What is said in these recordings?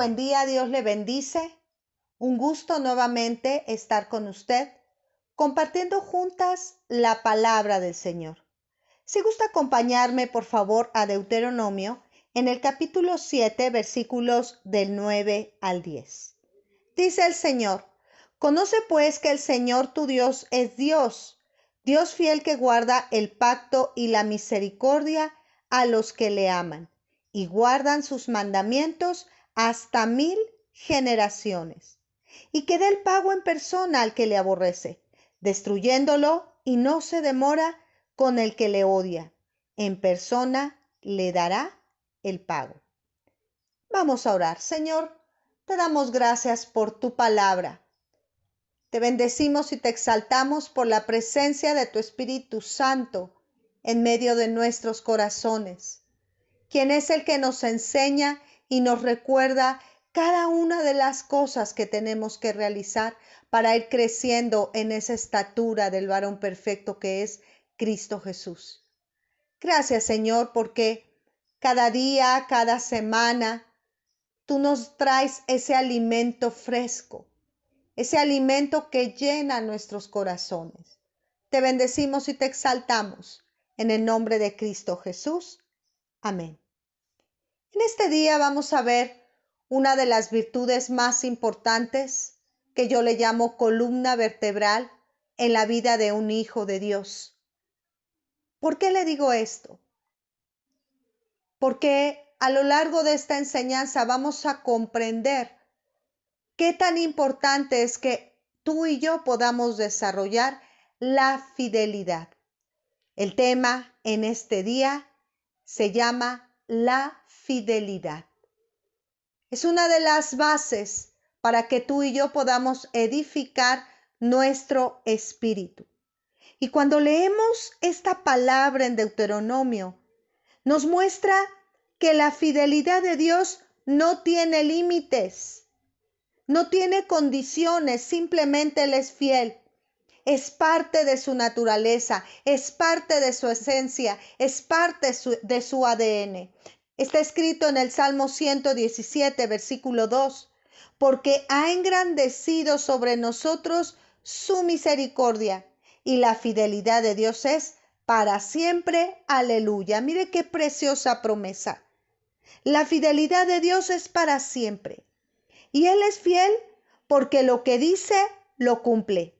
buen día, Dios le bendice. Un gusto nuevamente estar con usted, compartiendo juntas la palabra del Señor. Si gusta acompañarme, por favor, a Deuteronomio, en el capítulo 7, versículos del 9 al 10. Dice el Señor: conoce pues que el Señor tu Dios es Dios, Dios fiel que guarda el pacto y la misericordia a los que le aman y guardan sus mandamientos hasta 1000 generaciones, y que dé el pago en persona al que le aborrece, destruyéndolo, y no se demora con el que le odia. En persona le dará el pago. Vamos a orar. Señor, te damos gracias por tu palabra. Te bendecimos y te exaltamos por la presencia de tu Espíritu Santo en medio de nuestros corazones, quien es el que nos enseña y nos recuerda cada una de las cosas que tenemos que realizar para ir creciendo en esa estatura del varón perfecto que es Cristo Jesús. Gracias, Señor, porque cada día, cada semana, tú nos traes ese alimento fresco, ese alimento que llena nuestros corazones. Te bendecimos y te exaltamos en el nombre de Cristo Jesús. Amén. En este día vamos a ver una de las virtudes más importantes que yo le llamo columna vertebral en la vida de un hijo de Dios. ¿Por qué le digo esto? Porque a lo largo de esta enseñanza vamos a comprender qué tan importante es que tú y yo podamos desarrollar la fidelidad. El tema en este día se llama la fidelidad. Es una de las bases para que tú y yo podamos edificar nuestro espíritu. Y cuando leemos esta palabra en Deuteronomio, nos muestra que la fidelidad de Dios no tiene límites, no tiene condiciones, simplemente Él es fiel. Es parte de su naturaleza, es parte de su esencia, es parte de su ADN. Está escrito en el Salmo 117, versículo 2, porque ha engrandecido sobre nosotros su misericordia y la fidelidad de Dios es para siempre. Aleluya. Mire qué preciosa promesa. La fidelidad de Dios es para siempre. Y Él es fiel porque lo que dice lo cumple.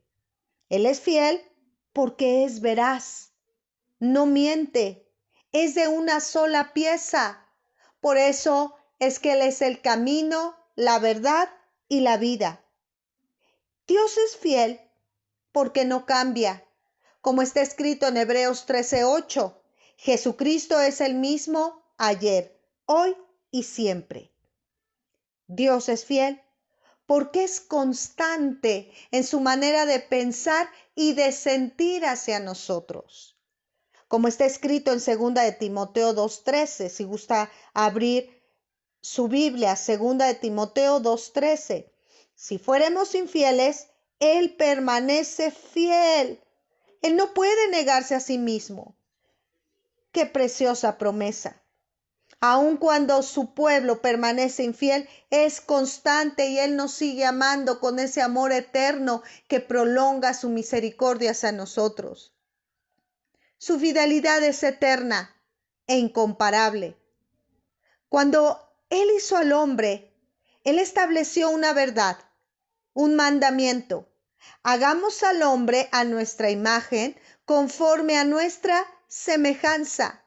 Él es fiel porque es veraz, no miente, es de una sola pieza. Por eso es que Él es el camino, la verdad y la vida. Dios es fiel porque no cambia. Como está escrito en Hebreos 13:8, Jesucristo es el mismo ayer, hoy y siempre. Dios es fiel porque es constante en su manera de pensar y de sentir hacia nosotros. Como está escrito en 2 de Timoteo 2:13, si gusta abrir su Biblia, 2 de Timoteo 2:13. Si fuéramos infieles, Él permanece fiel. Él no puede negarse a sí mismo. Qué preciosa promesa. Aun cuando su pueblo permanece infiel, es constante y Él nos sigue amando con ese amor eterno que prolonga su misericordia hacia nosotros. Su fidelidad es eterna e incomparable. Cuando Él hizo al hombre, Él estableció una verdad, un mandamiento. Hagamos al hombre a nuestra imagen, conforme a nuestra semejanza.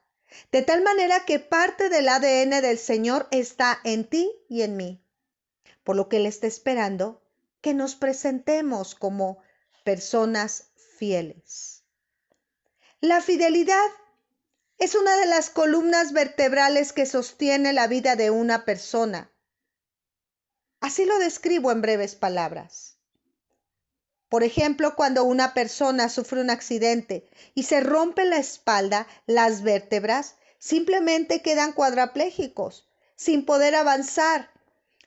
De tal manera que parte del ADN del Señor está en ti y en mí. Por lo que Él está esperando que nos presentemos como personas fieles. La fidelidad es una de las columnas vertebrales que sostiene la vida de una persona. Así lo describo en breves palabras. Por ejemplo, cuando una persona sufre un accidente y se rompe la espalda, las vértebras simplemente quedan cuadraplégicos, sin poder avanzar,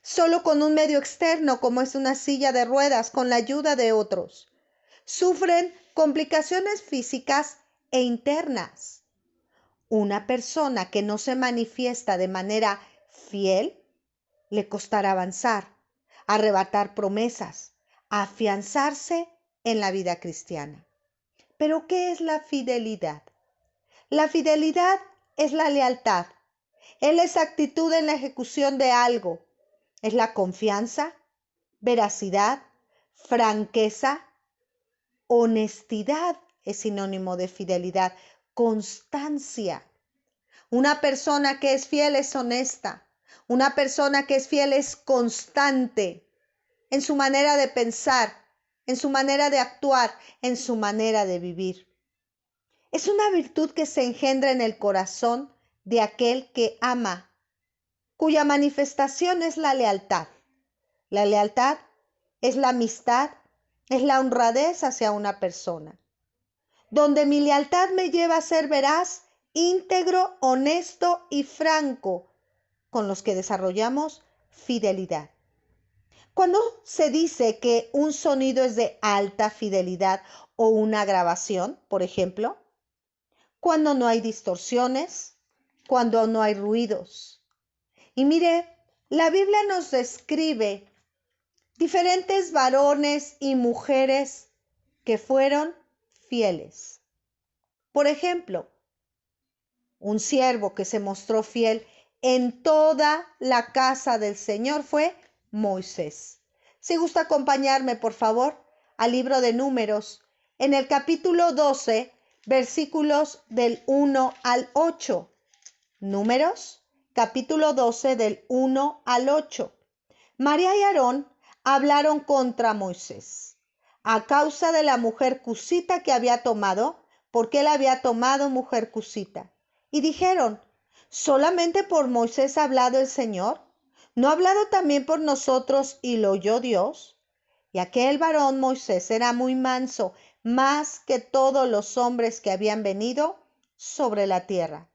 solo con un medio externo como es una silla de ruedas, con la ayuda de otros. Sufren complicaciones físicas e internas. Una persona que no se manifiesta de manera fiel, le costará avanzar, arrebatar promesas, afianzarse en la vida cristiana. Pero ¿qué es la fidelidad? La fidelidad es la lealtad, es la exactitud en la ejecución de algo, es la confianza, veracidad, franqueza, honestidad es sinónimo de fidelidad, constancia. Una persona que es fiel es honesta, una persona que es fiel es constante en su manera de pensar, en su manera de actuar, en su manera de vivir. Es una virtud que se engendra en el corazón de aquel que ama, cuya manifestación es la lealtad. La lealtad es la amistad, es la honradez hacia una persona. Donde mi lealtad me lleva a ser veraz, íntegro, honesto y franco, con los que desarrollamos fidelidad. Cuando se dice que un sonido es de alta fidelidad o una grabación, por ejemplo, cuando no hay distorsiones, cuando no hay ruidos. Y mire, la Biblia nos describe diferentes varones y mujeres que fueron fieles. Por ejemplo, un siervo que se mostró fiel en toda la casa del Señor fue Moisés. Si gusta acompañarme, por favor, al libro de Números, en el capítulo 12, versículos del 1 al 8. Números, capítulo 12, del 1 al 8. María y Aarón hablaron contra Moisés a causa de la mujer cusita que había tomado, porque él había tomado mujer cusita. Y dijeron, ¿solamente por Moisés ha hablado el Señor? ¿No ha hablado también por nosotros y lo oyó Dios? Y aquel varón Moisés era muy manso, más que todos los hombres que habían venido sobre la tierra.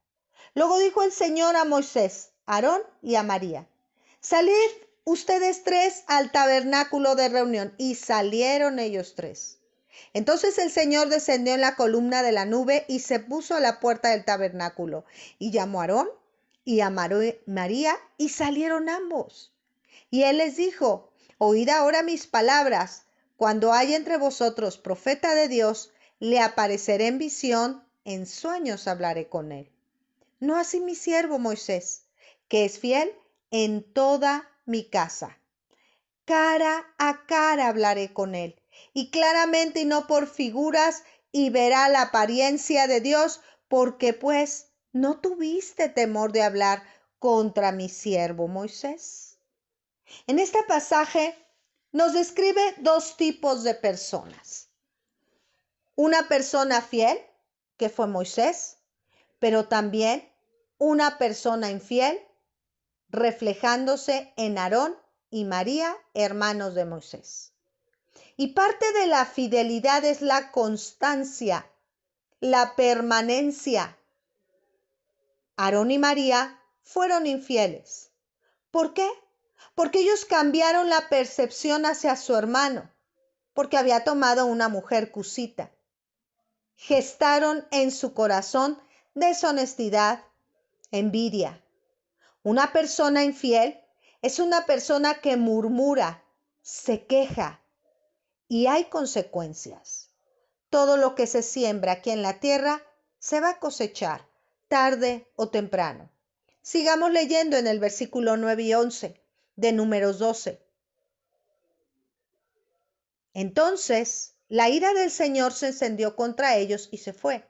Luego dijo el Señor a Moisés, a Aarón y a María, salid ustedes tres al tabernáculo de reunión. Y salieron ellos tres. Entonces el Señor descendió en la columna de la nube y se puso a la puerta del tabernáculo. Y llamó a Aarón y a María y salieron ambos. Y él les dijo, oíd ahora mis palabras. Cuando haya entre vosotros profeta de Dios, le apareceré en visión, en sueños hablaré con él. No así mi siervo Moisés, que es fiel en toda mi casa. Cara a cara hablaré con él, y claramente y no por figuras, y verá la apariencia de Dios, porque pues no tuviste temor de hablar contra mi siervo Moisés. En este pasaje nos describe dos tipos de personas. Una persona fiel, que fue Moisés, pero también una persona infiel, reflejándose en Aarón y María, hermanos de Moisés. Y parte de la fidelidad es la constancia, la permanencia. Aarón y María fueron infieles. ¿Por qué? Porque ellos cambiaron la percepción hacia su hermano, porque había tomado una mujer cusita. Gestaron en su corazón deshonestidad, envidia. Una persona infiel es una persona que murmura, se queja y hay consecuencias. Todo lo que se siembra aquí en la tierra se va a cosechar, tarde o temprano. Sigamos leyendo en el versículo 9 y 11 de Números 12. Entonces la ira del Señor se encendió contra ellos y se fue.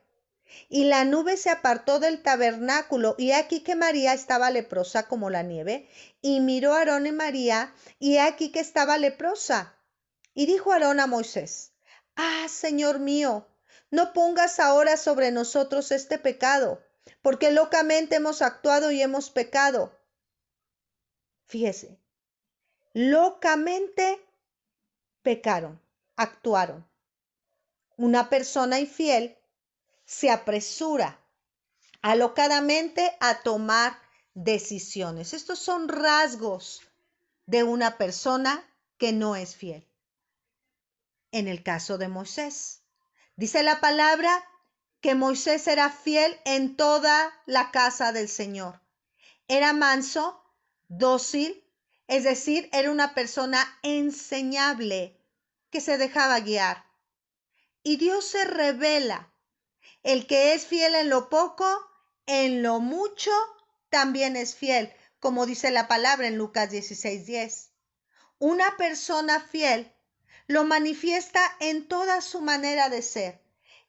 Y la nube se apartó del tabernáculo, y aquí que María estaba leprosa como la nieve, y miró a Aarón y María, y aquí que estaba leprosa. Y dijo Aarón a Moisés, Señor mío, no pongas ahora sobre nosotros este pecado, porque locamente hemos actuado y hemos pecado. Fíjese, locamente pecaron, actuaron. Una persona infiel se apresura alocadamente a tomar decisiones. Estos son rasgos de una persona que no es fiel. En el caso de Moisés, dice la palabra que Moisés era fiel en toda la casa del Señor. Era manso, dócil, Es decir, era una persona enseñable que se dejaba guiar. Y Dios se revela. El que es fiel en lo poco, en lo mucho también es fiel, como dice la palabra en Lucas 16:10. Una persona fiel lo manifiesta en toda su manera de ser,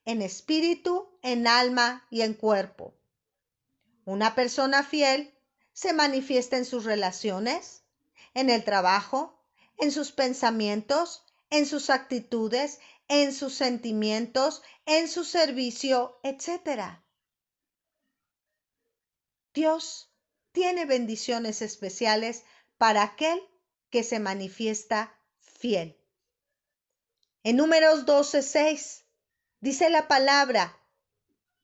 en espíritu, en alma y en cuerpo. Una persona fiel se manifiesta en sus relaciones, en el trabajo, en sus pensamientos, en sus actitudes, en sus sentimientos, en su servicio, etc. Dios tiene bendiciones especiales para aquel que se manifiesta fiel. En Números 12:6 dice la palabra: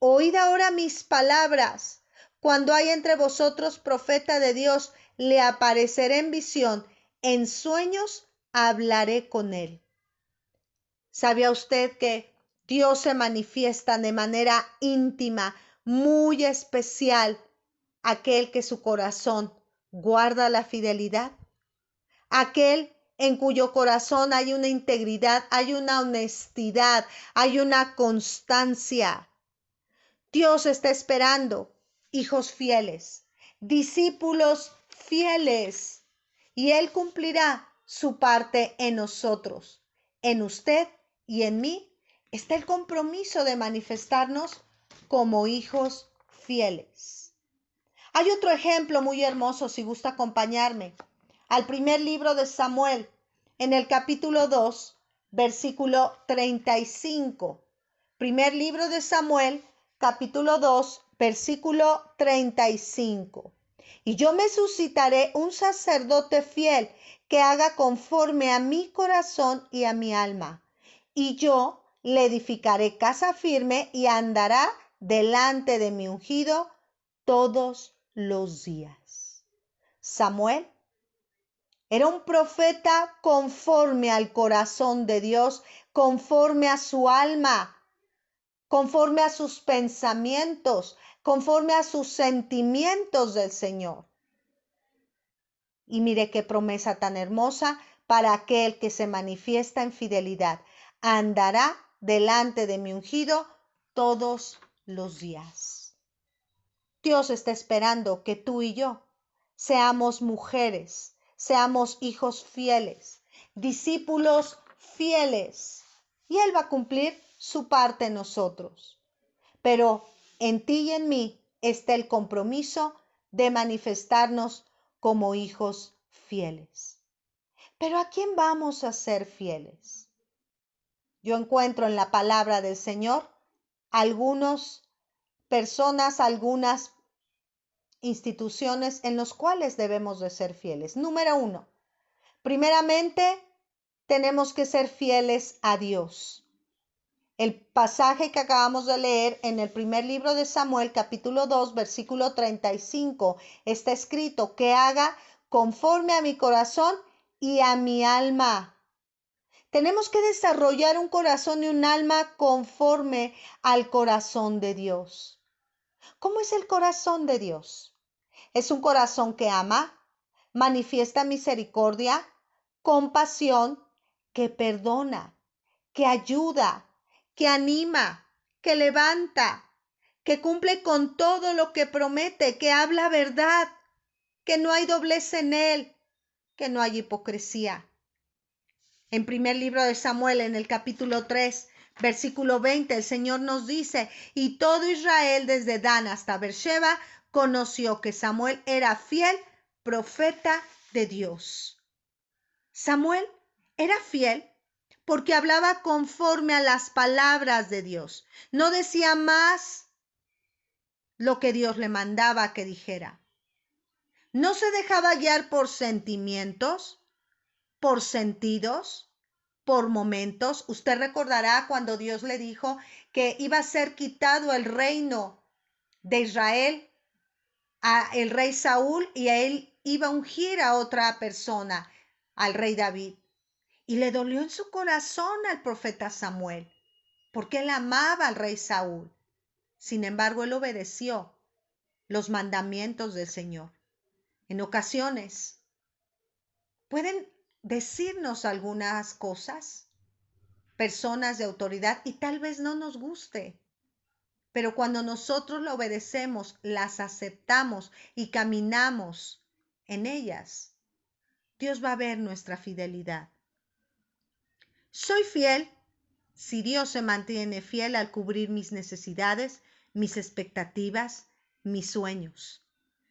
oíd ahora mis palabras. Cuando hay entre vosotros profeta de Dios, le apareceré en visión, en sueños hablaré con él. ¿Sabía usted que Dios se manifiesta de manera íntima, muy especial, aquel que su corazón guarda la fidelidad? Aquel en cuyo corazón hay una integridad, hay una honestidad, hay una constancia. Dios está esperando hijos fieles, discípulos fieles, y Él cumplirá su parte en nosotros. En usted y en mí está el compromiso de manifestarnos como hijos fieles. Hay otro ejemplo muy hermoso, si gusta acompañarme, al primer libro de Samuel, en el capítulo 2, versículo 35. Primer libro de Samuel, capítulo 2, versículo 35. Y yo me suscitaré un sacerdote fiel que haga conforme a mi corazón y a mi alma. Y yo le edificaré casa firme y andará delante de mi ungido todos los días. Samuel era un profeta conforme al corazón de Dios, conforme a su alma, conforme a sus pensamientos, conforme a sus sentimientos del Señor. Y mire qué promesa tan hermosa para aquel que se manifiesta en fidelidad. Andará delante de mi ungido todos los días. Dios está esperando que tú y yo seamos mujeres, seamos hijos fieles, discípulos fieles, y Él va a cumplir su parte en nosotros. Pero en ti y en mí está el compromiso de manifestarnos como hijos fieles. Pero ¿a quién vamos a ser fieles? Yo encuentro en la palabra del Señor algunas instituciones en las cuales debemos de ser fieles. Número 1, primeramente tenemos que ser fieles a Dios. El pasaje que acabamos de leer en el primer libro de Samuel, capítulo 2, versículo 35, está escrito: que haga conforme a mi corazón y a mi alma. Tenemos que desarrollar un corazón y un alma conforme al corazón de Dios. ¿Cómo es el corazón de Dios? Es un corazón que ama, manifiesta misericordia, compasión, que perdona, que ayuda, que anima, que levanta, que cumple con todo lo que promete, que habla verdad, que no hay doblez en él, que no hay hipocresía. En primer libro de Samuel, en el capítulo 3, versículo 20, el Señor nos dice: y todo Israel desde Dan hasta Beersheba conoció que Samuel era fiel profeta de Dios. Samuel era fiel porque hablaba conforme a las palabras de Dios. No decía más lo que Dios le mandaba que dijera. No se dejaba guiar por sentimientos, por sentidos, por momentos. Usted recordará cuando Dios le dijo que iba a ser quitado el reino de Israel a el rey Saúl, y a él iba a ungir a otra persona, al rey David. Y le dolió en su corazón al profeta Samuel, porque él amaba al rey Saúl. Sin embargo, él obedeció los mandamientos del Señor. En ocasiones, pueden decirnos algunas cosas, personas de autoridad, y tal vez no nos guste. Pero cuando nosotros lo obedecemos, las aceptamos y caminamos en ellas, Dios va a ver nuestra fidelidad. Soy fiel si Dios se mantiene fiel al cubrir mis necesidades, mis expectativas, mis sueños.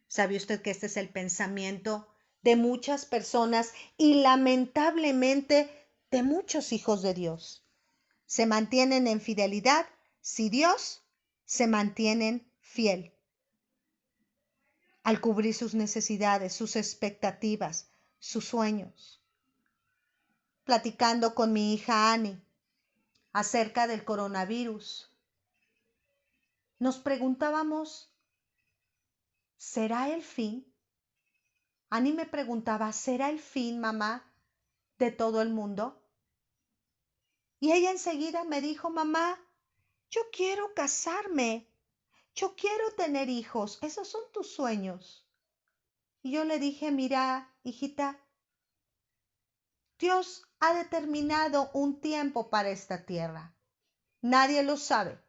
¿Sabe usted que este es el pensamiento de muchas personas y lamentablemente de muchos hijos de Dios? Se mantienen en fidelidad si Dios se mantienen fiel al cubrir sus necesidades, sus expectativas, sus sueños. Platicando con mi hija Annie acerca del coronavirus, nos preguntábamos, ¿será el fin? Annie me preguntaba, ¿será el fin, mamá, de todo el mundo? Y ella enseguida me dijo, mamá, yo quiero casarme, yo quiero tener hijos, esos son tus sueños. Y yo le dije, mira, hijita, Dios ha determinado un tiempo para esta tierra. Nadie lo sabe,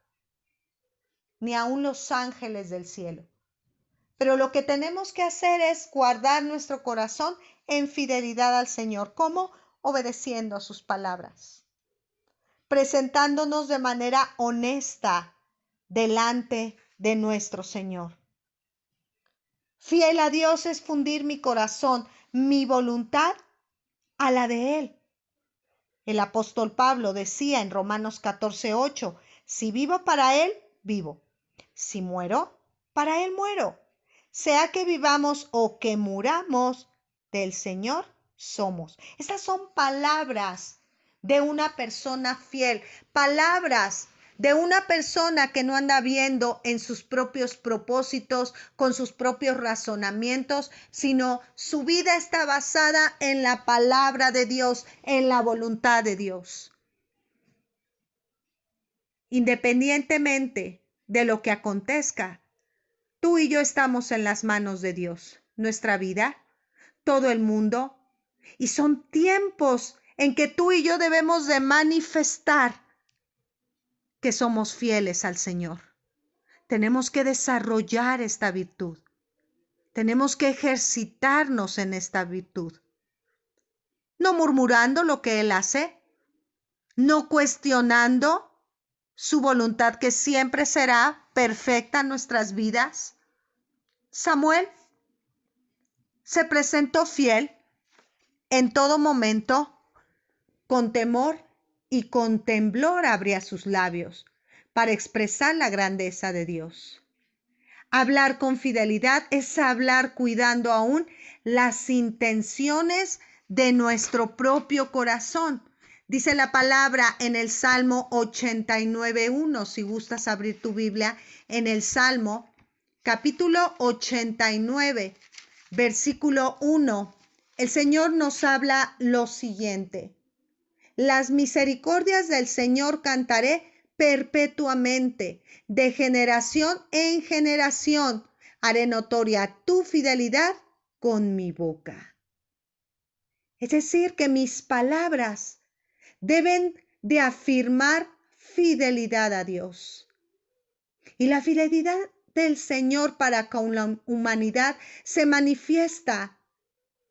ni aun los ángeles del cielo. Pero lo que tenemos que hacer es guardar nuestro corazón en fidelidad al Señor. ¿Cómo? Obedeciendo a sus palabras, presentándonos de manera honesta delante de nuestro Señor. Fiel a Dios es fundir mi corazón, mi voluntad a la de Él. El apóstol Pablo decía en Romanos 14:8, si vivo para Él, vivo. Si muero, para Él muero. Sea que vivamos o que muramos, del Señor somos. Estas son palabras de una persona fiel, palabras de una persona que no anda viendo en sus propios propósitos, con sus propios razonamientos, sino su vida está basada en la palabra de Dios, en la voluntad de Dios. Independientemente de lo que acontezca, tú y yo estamos en las manos de Dios, nuestra vida, todo el mundo, y son tiempos en que tú y yo debemos de manifestar que somos fieles al Señor. Tenemos que desarrollar esta virtud. Tenemos que ejercitarnos en esta virtud. No murmurando lo que Él hace, no cuestionando su voluntad que siempre será perfecta en nuestras vidas. Samuel se presentó fiel en todo momento, con temor y con temblor abría sus labios para expresar la grandeza de Dios. Hablar con fidelidad es hablar cuidando aún las intenciones de nuestro propio corazón. Dice la palabra en el Salmo 89:1, si gustas abrir tu Biblia, en el Salmo capítulo 89, versículo 1, el Señor nos habla lo siguiente. Las misericordias del Señor cantaré perpetuamente, de generación en generación haré notoria tu fidelidad con mi boca. Es decir, que mis palabras deben de afirmar fidelidad a Dios. Y la fidelidad del Señor para con la humanidad se manifiesta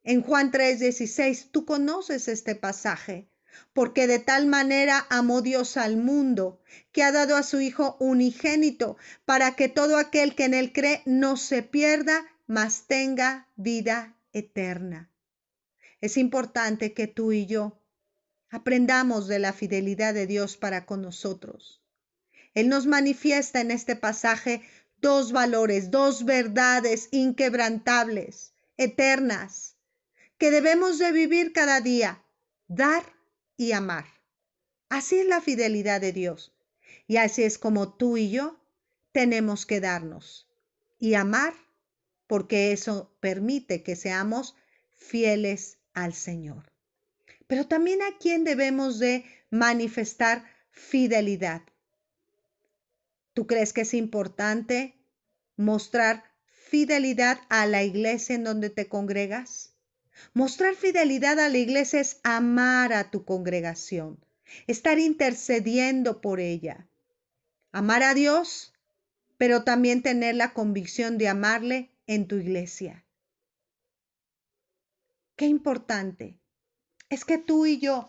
en Juan 3:16. Tú conoces este pasaje. Porque de tal manera amó Dios al mundo, que ha dado a su Hijo unigénito, para que todo aquel que en él cree no se pierda, mas tenga vida eterna. Es importante que tú y yo aprendamos de la fidelidad de Dios para con nosotros. Él nos manifiesta en este pasaje dos valores, dos verdades inquebrantables, eternas, que debemos de vivir cada día, dar y amar. Así es la fidelidad de Dios. Y así es como tú y yo tenemos que darnos y amar, porque eso permite que seamos fieles al Señor. Pero también a quién debemos de manifestar fidelidad. ¿Tú crees que es importante mostrar fidelidad a la iglesia en donde te congregas? Mostrar fidelidad a la iglesia es amar a tu congregación, estar intercediendo por ella. Amar a Dios, pero también tener la convicción de amarle en tu iglesia. Qué importante es que tú y yo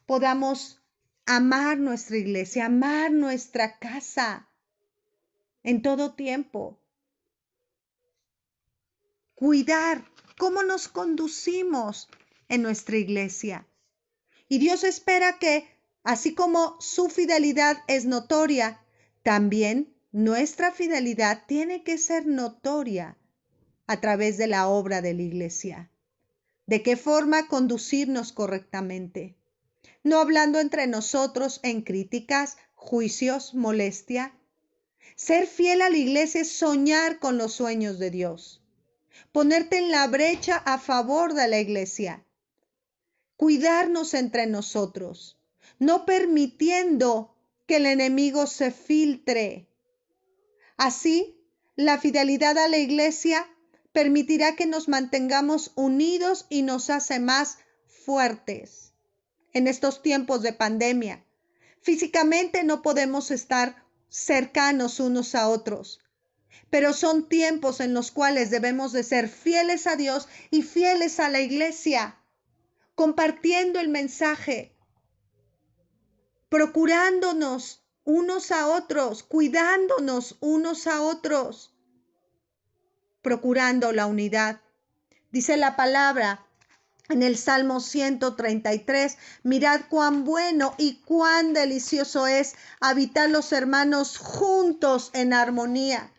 podamos amar nuestra iglesia, amar nuestra casa en todo tiempo. Cuidar cómo nos conducimos en nuestra iglesia. Y Dios espera que, así como su fidelidad es notoria, también nuestra fidelidad tiene que ser notoria a través de la obra de la iglesia. ¿De qué forma conducirnos correctamente? No hablando entre nosotros en críticas, juicios, molestia. Ser fiel a la iglesia es soñar con los sueños de Dios. Ponerte en la brecha a favor de la iglesia. Cuidarnos entre nosotros, no permitiendo que el enemigo se filtre. Así, la fidelidad a la iglesia permitirá que nos mantengamos unidos y nos hace más fuertes. En estos tiempos de pandemia, físicamente no podemos estar cercanos unos a otros, pero son tiempos en los cuales debemos de ser fieles a Dios y fieles a la iglesia, compartiendo el mensaje, procurándonos unos a otros, cuidándonos unos a otros, procurando la unidad. Dice la palabra en el Salmo 133, mirad cuán bueno y cuán delicioso es habitar los hermanos juntos en armonía.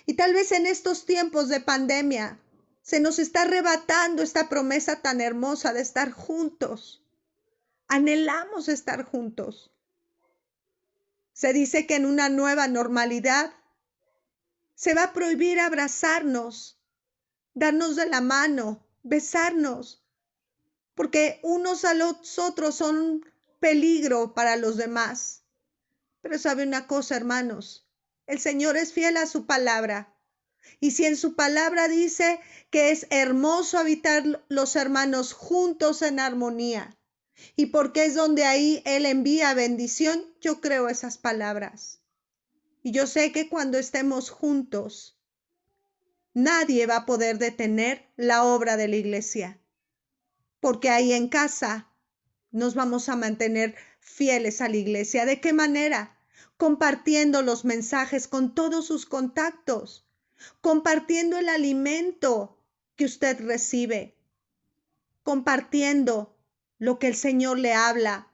Y tal vez en estos tiempos de pandemia se nos está arrebatando esta promesa tan hermosa de estar juntos. Anhelamos estar juntos. Se dice que en una nueva normalidad se va a prohibir abrazarnos, darnos de la mano, besarnos, porque unos a los otros son peligro para los demás. Pero sabe una cosa, hermanos, el Señor es fiel a su palabra. Y si en su palabra dice que es hermoso habitar los hermanos juntos en armonía, y porque es donde ahí Él envía bendición, yo creo esas palabras. Y yo sé que cuando estemos juntos, nadie va a poder detener la obra de la iglesia, porque ahí en casa nos vamos a mantener fieles a la iglesia. ¿De qué manera? Compartiendo los mensajes con todos sus contactos, compartiendo el alimento que usted recibe, compartiendo lo que el Señor le habla,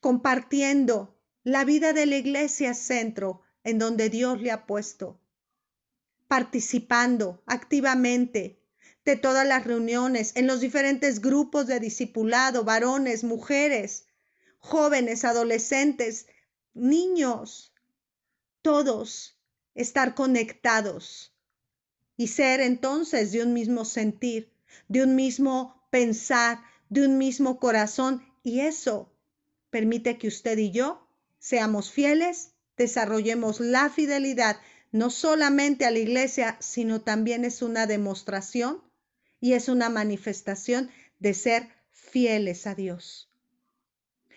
compartiendo la vida de la iglesia centro en donde Dios le ha puesto, participando activamente de todas las reuniones, en los diferentes grupos de discipulado, varones, mujeres, jóvenes, adolescentes, niños, todos estar conectados y ser entonces de un mismo sentir, de un mismo pensar, de un mismo corazón, y eso permite que usted y yo seamos fieles, desarrollemos la fidelidad, no solamente a la iglesia, sino también es una demostración y es una manifestación de ser fieles a Dios.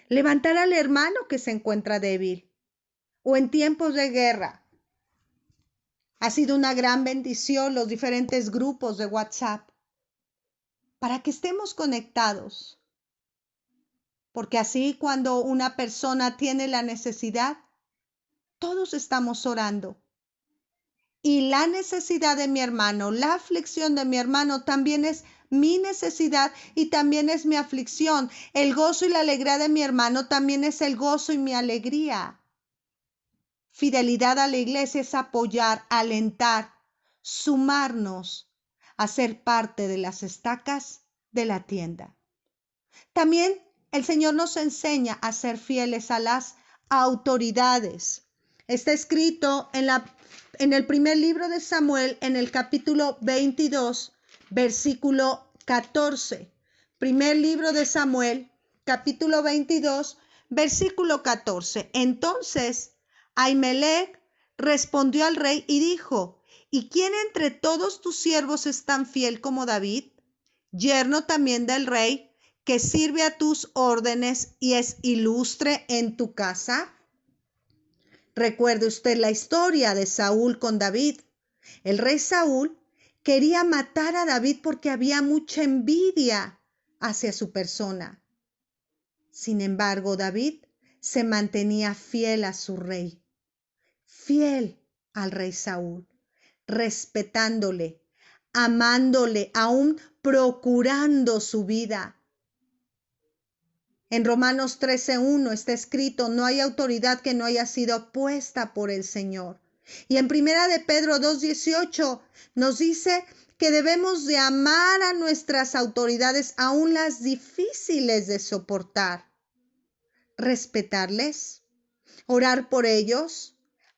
Levantar al hermano que se encuentra débil o en tiempos de guerra. Ha sido una gran bendición los diferentes grupos de WhatsApp para que estemos conectados. Porque así cuando una persona tiene la necesidad, todos estamos orando. Y la necesidad de mi hermano, la aflicción de mi hermano también es mi necesidad y también es mi aflicción. El gozo y la alegría de mi hermano también es el gozo y mi alegría. Fidelidad a la iglesia es apoyar, alentar, sumarnos a ser parte de las estacas de la tienda. También el Señor nos enseña a ser fieles a las autoridades. Está escrito en el primer libro de Samuel, en el capítulo 22, versículo 14. Primer libro de Samuel, capítulo 22, versículo 14. Entonces Ahimelech respondió al rey y dijo: ¿Y quién entre todos tus siervos es tan fiel como David? yerno también del rey, que sirve a tus órdenes y es ilustre en tu casa? Recuerde usted la historia de Saúl con David. El rey Saúl quería matar a David porque había mucha envidia hacia su persona. Sin embargo, David se mantenía fiel a su rey, fiel al rey Saúl, respetándole, amándole, aún procurando su vida. En Romanos 13:1 está escrito: no hay autoridad que no haya sido puesta por el Señor. Y en Primera de Pedro 2:18 nos dice que debemos de amar a nuestras autoridades, aún las difíciles de soportar, respetarles, orar por ellos,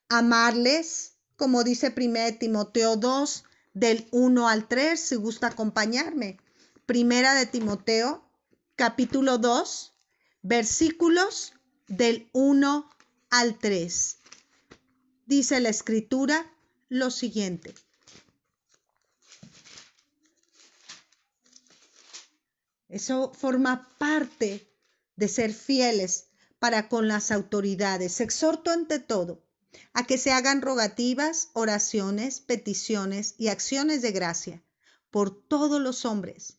amarles, como dice 1 Timoteo 2, del 1 al 3, si gusta acompañarme. Primera de Timoteo, capítulo 2, versículos del 1 al 3. Dice la Escritura lo siguiente: eso forma parte de ser fieles para con las autoridades. Exhorto ante todo a que se hagan rogativas, oraciones, peticiones y acciones de gracia por todos los hombres,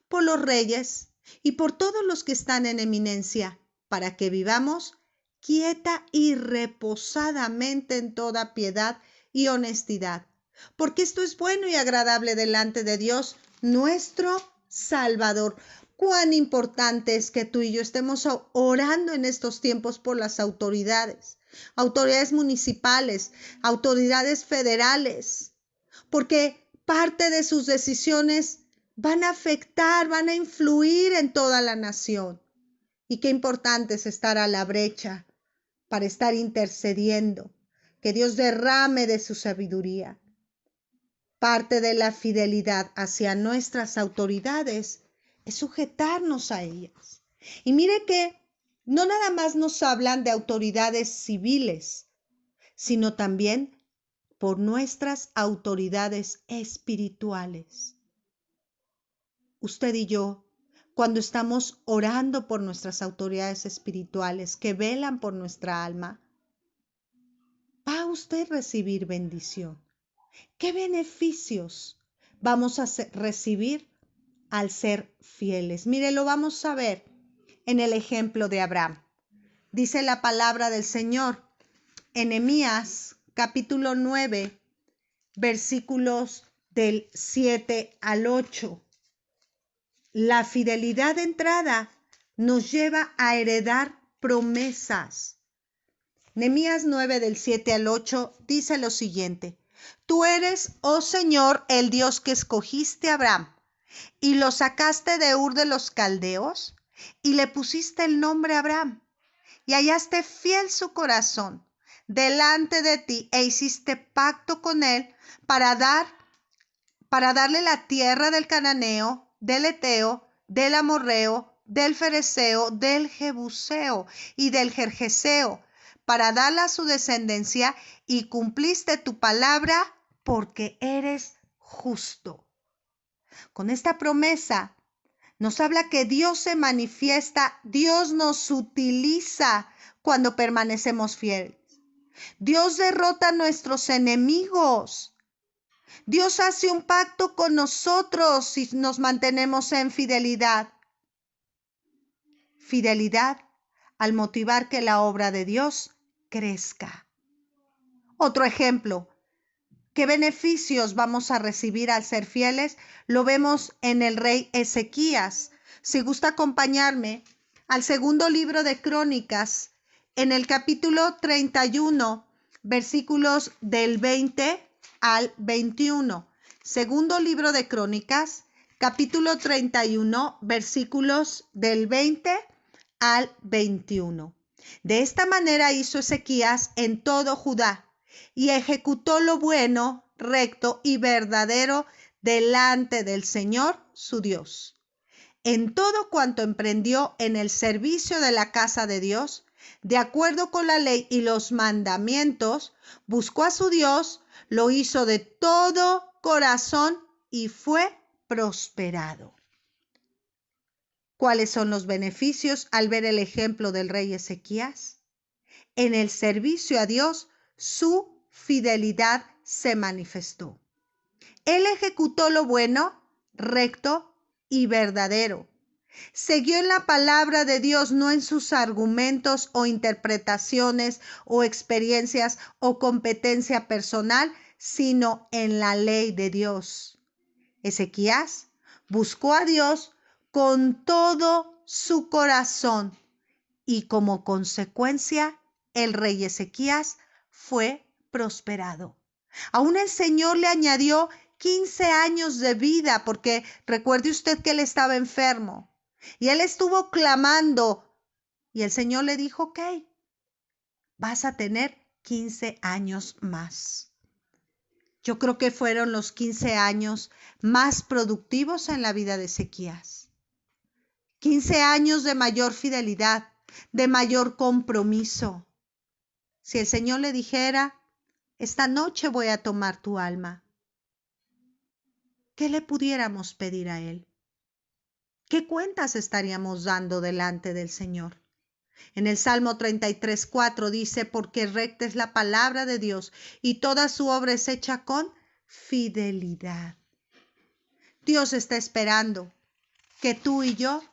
por los reyes y por todos los que están en eminencia, para que vivamos quieta y reposadamente en toda piedad y honestidad, porque esto es bueno y agradable delante de Dios, nuestro Salvador. Cuán importante es que tú y yo estemos orando en estos tiempos por las autoridades municipales, autoridades federales, porque parte de sus decisiones van a afectar, van a influir en toda la nación. Y qué importante es estar a la brecha para estar intercediendo, que Dios derrame de su sabiduría. Parte de la fidelidad hacia nuestras autoridades es sujetarnos a ellas. Y mire que no nada más nos hablan de autoridades civiles, sino también por nuestras autoridades espirituales. Usted y yo, cuando estamos orando por nuestras autoridades espirituales que velan por nuestra alma, va a usted recibir bendición. ¿Qué beneficios vamos a recibir al ser fieles? Mire, lo vamos a ver en el ejemplo de Abraham. Dice la palabra del Señor en Nehemías capítulo 9, versículos del 7 al 8. La fidelidad de entrada nos lleva a heredar promesas. Nehemías 9 del 7 al 8 dice lo siguiente: Tú eres, oh Señor, el Dios que escogiste a Abraham y lo sacaste de Ur de los Caldeos y le pusiste el nombre Abraham y hallaste fiel su corazón delante de ti e hiciste pacto con él para darle la tierra del cananeo, del eteo, del amorreo, del fereceo, del jebuseo y del gergeseo, para darla a su descendencia, y cumpliste tu palabra porque eres justo. Con esta promesa nos habla que Dios se manifiesta, Dios nos utiliza cuando permanecemos fieles. Dios derrota a nuestros enemigos. Dios hace un pacto con nosotros si nos mantenemos en fidelidad. Fidelidad al motivar que la obra de Dios crezca. Otro ejemplo, ¿qué beneficios vamos a recibir al ser fieles? Lo vemos en el rey Ezequías. Si gusta acompañarme al segundo libro de Crónicas, en el capítulo 31, versículos del 20 al 21. Segundo libro de Crónicas, capítulo 31, versículos del 20 al 21. De esta manera hizo Ezequías en todo Judá y ejecutó lo bueno, recto y verdadero delante del Señor su Dios. En todo cuanto emprendió en el servicio de la casa de Dios, de acuerdo con la ley y los mandamientos, buscó a su Dios, lo hizo de todo corazón y fue prosperado. ¿Cuáles son los beneficios al ver el ejemplo del rey Ezequías? En el servicio a Dios, su fidelidad se manifestó. Él ejecutó lo bueno, recto y verdadero. Siguió en la palabra de Dios, no en sus argumentos o interpretaciones o experiencias o competencia personal, sino en la ley de Dios. Ezequías buscó a Dios con todo su corazón y como consecuencia el rey Ezequías fue prosperado. Aún el Señor le añadió 15 años de vida, porque recuerde usted que él estaba enfermo y él estuvo clamando y el Señor le dijo, ok, vas a tener 15 años más. Yo creo que fueron los 15 años más productivos en la vida de Ezequías. 15 años de mayor fidelidad, de mayor compromiso. Si el Señor le dijera, esta noche voy a tomar tu alma, ¿qué le pudiéramos pedir a Él? ¿Qué cuentas estaríamos dando delante del Señor? En el Salmo 33:4 dice, porque recta es la palabra de Dios y toda su obra es hecha con fidelidad. Dios está esperando que tú y yo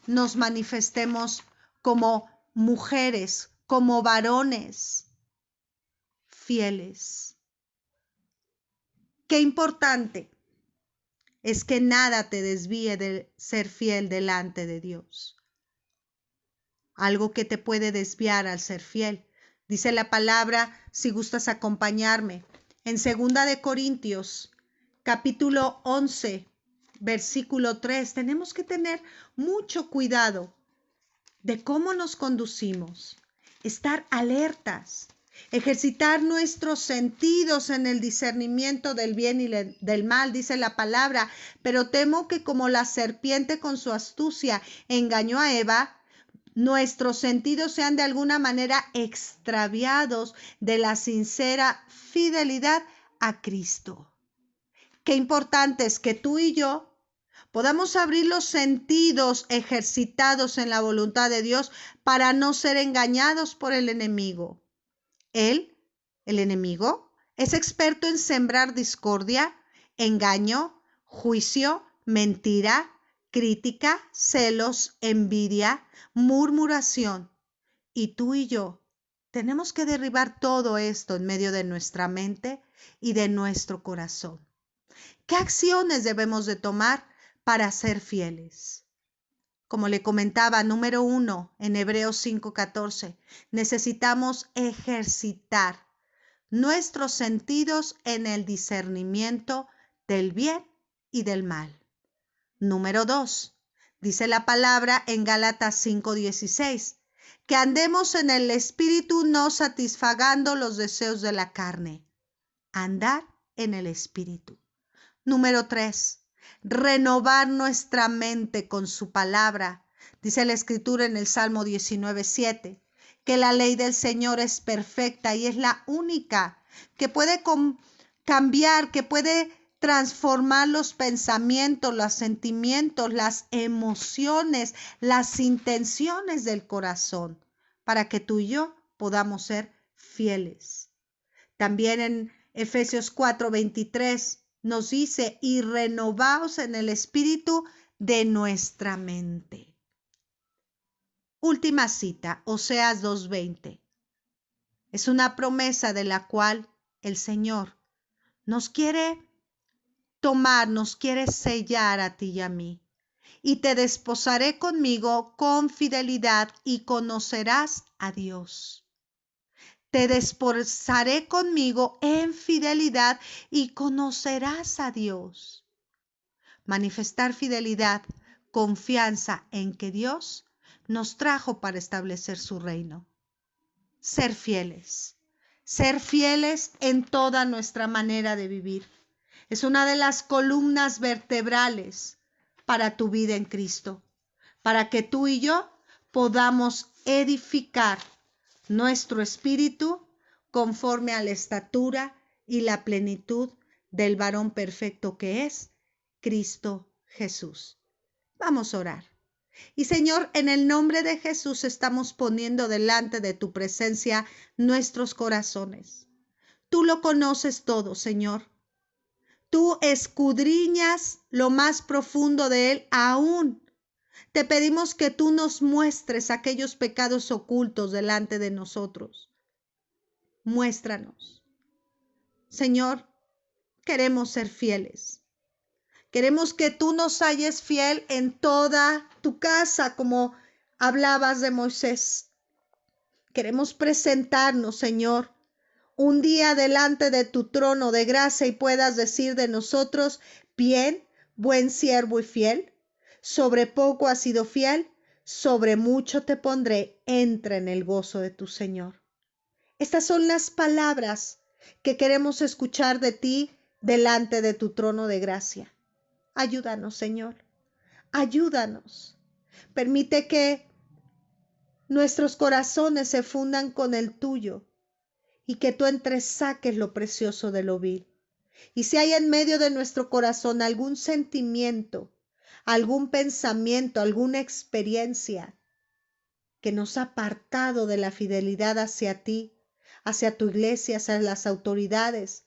nos manifestemos como mujeres, como varones fieles. Qué importante es que nada te desvíe de ser fiel delante de Dios. Algo que te puede desviar al ser fiel. Dice la palabra, si gustas acompañarme, en 2 de Corintios, capítulo 11, versículo 3. Tenemos que tener mucho cuidado de cómo nos conducimos, estar alertas, ejercitar nuestros sentidos en el discernimiento del bien y del mal, dice la palabra, pero temo que como la serpiente con su astucia engañó a Eva, nuestros sentidos sean de alguna manera extraviados de la sincera fidelidad a Cristo. Qué importante es que tú y yo podamos abrir los sentidos ejercitados en la voluntad de Dios para no ser engañados por el enemigo. Él, el enemigo, es experto en sembrar discordia, engaño, juicio, mentira, crítica, celos, envidia, murmuración. Y tú y yo tenemos que derribar todo esto en medio de nuestra mente y de nuestro corazón. ¿Qué acciones debemos de tomar para ser fieles? Como le comentaba, número 1, en Hebreos 5:14, necesitamos ejercitar nuestros sentidos en el discernimiento del bien y del mal. Número 2, dice la palabra en Gálatas 5:16, que andemos en el Espíritu no satisfagando los deseos de la carne. Andar en el Espíritu. Número 3, renovar nuestra mente con su palabra. Dice la Escritura en el Salmo 19:7, que la ley del Señor es perfecta y es la única que puede cambiar, que puede transformar los pensamientos, los sentimientos, las emociones, las intenciones del corazón, para que tú y yo podamos ser fieles. También en Efesios 4:23 nos dice, y renovaos en el espíritu de nuestra mente. Última cita, Oseas 2:20. Es una promesa de la cual el Señor nos quiere tomar, nos quiere sellar a ti y a mí. Y te desposaré conmigo con fidelidad y conocerás a Dios. Te desposaré conmigo en fidelidad y conocerás a Dios. Manifestar fidelidad, confianza en que Dios nos trajo para establecer su reino. Ser fieles en toda nuestra manera de vivir. Es una de las columnas vertebrales para tu vida en Cristo, para que tú y yo podamos edificar nuestro espíritu conforme a la estatura y la plenitud del varón perfecto que es Cristo Jesús. Vamos a orar. Y Señor, en el nombre de Jesús estamos poniendo delante de tu presencia nuestros corazones. Tú lo conoces todo, Señor. Tú escudriñas lo más profundo de él aún. Te pedimos que tú nos muestres aquellos pecados ocultos delante de nosotros. Muéstranos. Señor, queremos ser fieles. Queremos que tú nos halles fiel en toda tu casa, como hablabas de Moisés. Queremos presentarnos, Señor, un día delante de tu trono de gracia y puedas decir de nosotros: bien, buen siervo y fiel, sobre poco has sido fiel, sobre mucho te pondré, entra en el gozo de tu Señor. Estas son las palabras que queremos escuchar de ti delante de tu trono de gracia. Ayúdanos, Señor, ayúdanos. Permite que nuestros corazones se fundan con el tuyo y que tú entresaques lo precioso de lo vil. Y si hay en medio de nuestro corazón algún sentimiento, algún pensamiento, alguna experiencia que nos ha apartado de la fidelidad hacia ti, hacia tu iglesia, hacia las autoridades,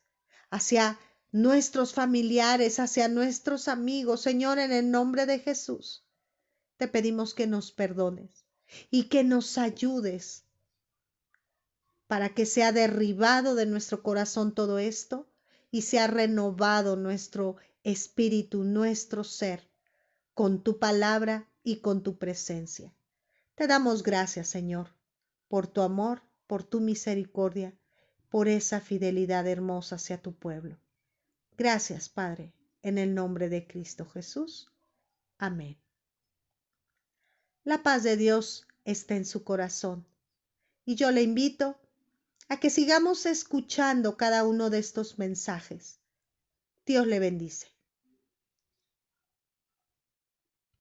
hacia nuestros familiares, hacia nuestros amigos, Señor, en el nombre de Jesús, te pedimos que nos perdones y que nos ayudes para que sea derribado de nuestro corazón todo esto y sea renovado nuestro espíritu, nuestro ser, con tu palabra y con tu presencia. Te damos gracias, Señor, por tu amor, por tu misericordia, por esa fidelidad hermosa hacia tu pueblo. Gracias, Padre, en el nombre de Cristo Jesús. Amén. La paz de Dios está en su corazón y yo le invito a que sigamos escuchando cada uno de estos mensajes. Dios le bendice.